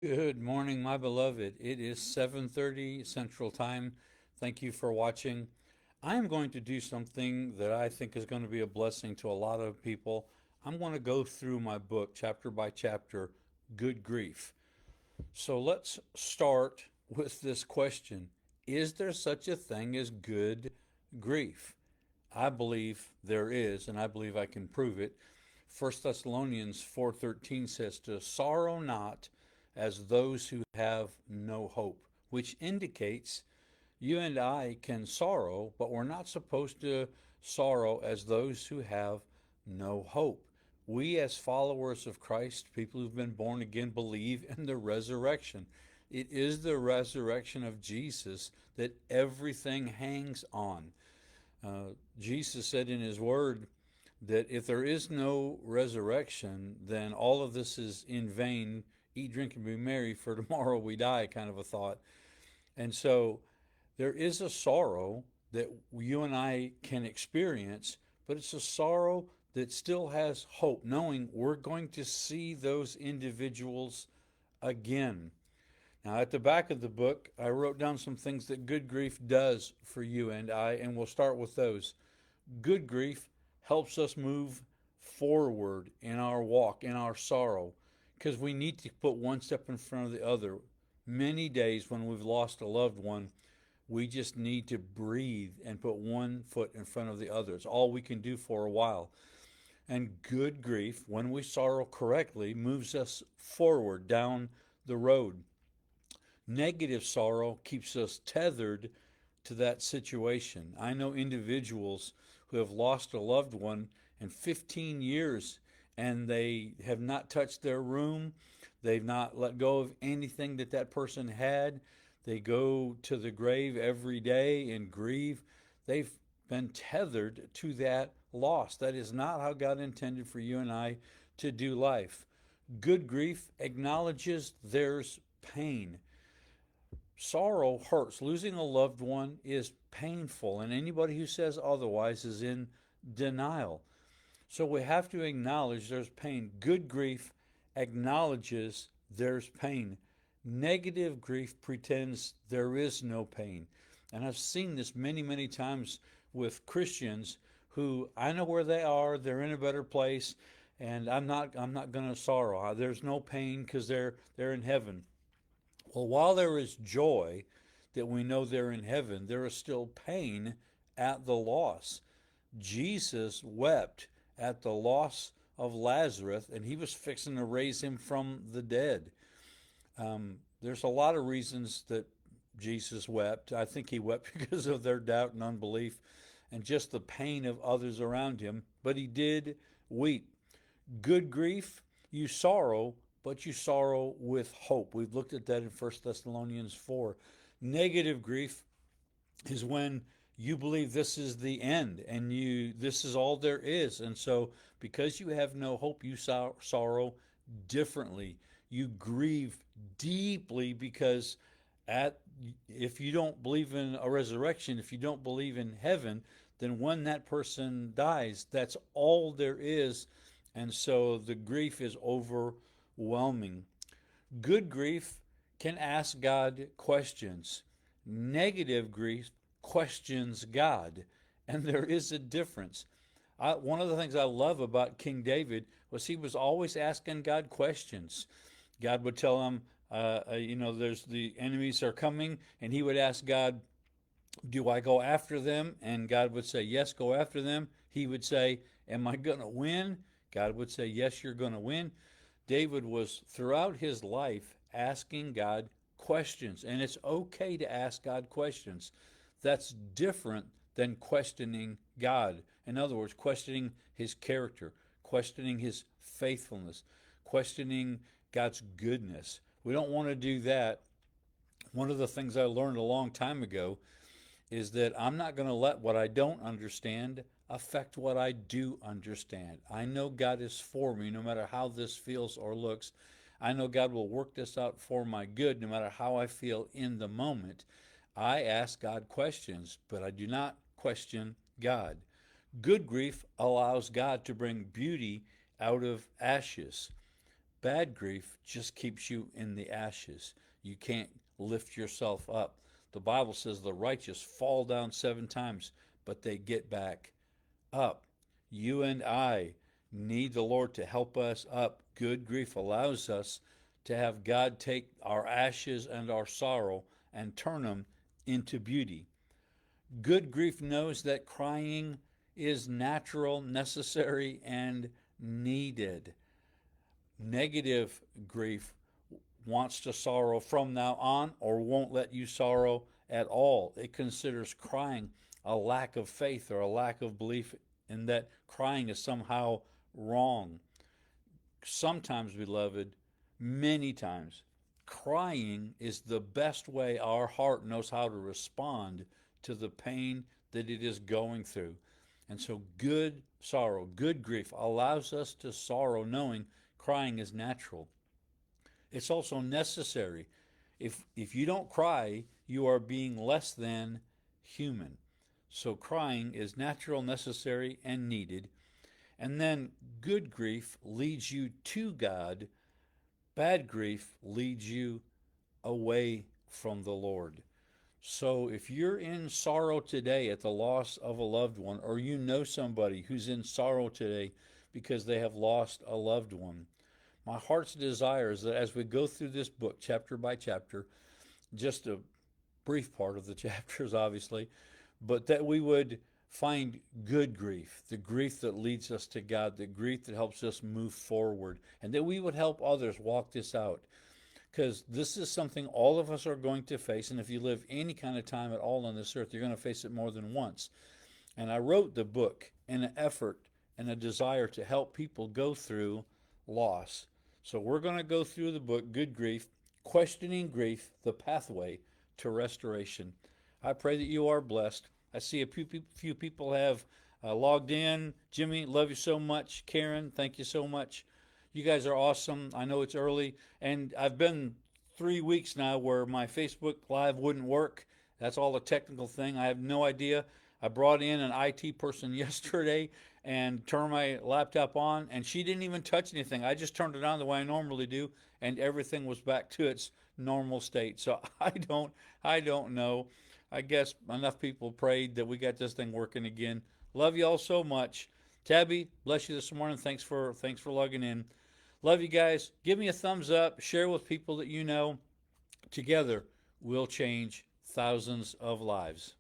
Good morning, my beloved. It is 7:30 Central Time. Thank you for watching. I am going to do something that I think is going to be a blessing to a lot of people. I'm going to go through my book chapter by chapter, Good Grief. So let's start with this question. Is there such a thing as good grief? I believe there is, and I believe I can prove it. First Thessalonians 4:13 says to sorrow not as those who have no hope, which indicates you and I can sorrow, but we're not supposed to sorrow as those who have no hope. We, as followers of Christ, people who've been born again, believe in the resurrection. It is the resurrection of Jesus that everything hangs on. Jesus said in his word that if there is no resurrection, then all of this is in vain. Eat, drink, and be merry, for tomorrow we die, kind of a thought. And so there is a sorrow that you and I can experience, but it's a sorrow that still has hope, knowing we're going to see those individuals again. Now, at the back of the book, I wrote down some things that good grief does for you and I, and we'll start with those. Good grief helps us move forward in our walk, in our sorrow, because we need to put one step in front of the other. Many days when we've lost a loved one, we just need to breathe and put one foot in front of the other. It's all we can do for a while. And good grief, when we sorrow correctly, moves us forward down the road. Negative sorrow keeps us tethered to that situation. I know individuals who have lost a loved one in 15 years and they have not touched their room. They've not let go of anything that that person had. They go to the grave every day and grieve. They've been tethered to that loss. That is not how God intended for you and I to do life. Good grief acknowledges there's pain. Sorrow hurts. Losing a loved one is painful, and anybody who says otherwise is in denial. So we have to acknowledge there's pain. Good grief acknowledges there's pain. Negative grief pretends there is no pain. And I've seen this many, many times with Christians who I know where they are, they're in a better place, and I'm not going to sorrow. There's no pain because they're in heaven. Well, while there is joy that we know they're in heaven, there is still pain at the loss. Jesus wept at the loss of Lazarus, and he was fixing to raise him from the dead. There's a lot of reasons that Jesus wept. I think he wept because of their doubt and unbelief and just the pain of others around him, but he did weep. Good grief, you sorrow, but you sorrow with hope. We've looked at that in First Thessalonians 4. Negative grief is when you believe this is the end and you this is all there is. And so because you have no hope, you sorrow differently. You grieve deeply because at if you don't believe in a resurrection, if you don't believe in heaven, then when that person dies, that's all there is. And so the grief is overwhelming. Good grief can ask God questions. Negative grief questions God. And there is a difference. One of the things I love about King David was he was always asking God questions. God would tell him, there's the enemies are coming, and he would ask God, do I go after them? And God would say, yes, go after them. He would say, am I going to win? God would say, yes, you're going to win. David was throughout his life asking God questions, and it's okay to ask God questions. That's different than questioning God. In other words, questioning his character, questioning his faithfulness, questioning God's goodness. We don't want to do that. One of the things I learned a long time ago is that I'm not going to let what I don't understand affect what I do understand. I know God is for me no matter how this feels or looks. I know God will work this out for my good no matter how I feel in the moment. I ask God questions, but I do not question God. Good grief allows God to bring beauty out of ashes. Bad grief just keeps you in the ashes. You can't lift yourself up. The Bible says the righteous fall down 7 times, but they get back up. You and I need the Lord to help us up. Good grief allows us to have God take our ashes and our sorrow and turn them into beauty. Good grief knows that crying is natural, necessary, and needed. Negative grief wants to sorrow from now on or won't let you sorrow at all. It considers crying a lack of faith or a lack of belief in that crying is somehow wrong. Sometimes, beloved, many times, crying is the best way our heart knows how to respond to the pain that it is going through. And so, good sorrow, good grief allows us to sorrow knowing crying is natural. It's also necessary. If you don't cry, you are being less than human. So crying is natural, necessary, and needed. And then good grief leads you to God. Bad grief leads you away from the Lord. So if you're in sorrow today at the loss of a loved one, or you know somebody who's in sorrow today because they have lost a loved one, my heart's desire is that as we go through this book, chapter by chapter, just a brief part of the chapters, obviously, but that we would find good grief, the grief that leads us to God, the grief that helps us move forward, and that we would help others walk this out. Because this is something all of us are going to face, and if you live any kind of time at all on this earth, you're going to face it more than once. And I wrote the book in an effort and a desire to help people go through loss. So we're going to go through the book, Good Grief, Questioning Grief, the Pathway to Restoration. I pray that you are blessed. I see a few people have logged in. Jimmy, love you so much. Karen, thank you so much. You guys are awesome. I know it's early, and I've been 3 weeks now where my Facebook Live wouldn't work. That's all a technical thing. I have no idea. I brought in an IT person yesterday and turned my laptop on, and she didn't even touch anything. I just turned it on the way I normally do, and everything was back to its normal state. So I don't know. I guess enough people prayed that we got this thing working again. Love you all so much. Tabby, bless you this morning. Thanks for logging in. Love you guys. Give me a thumbs up. Share with people that you know. Together, we'll change thousands of lives.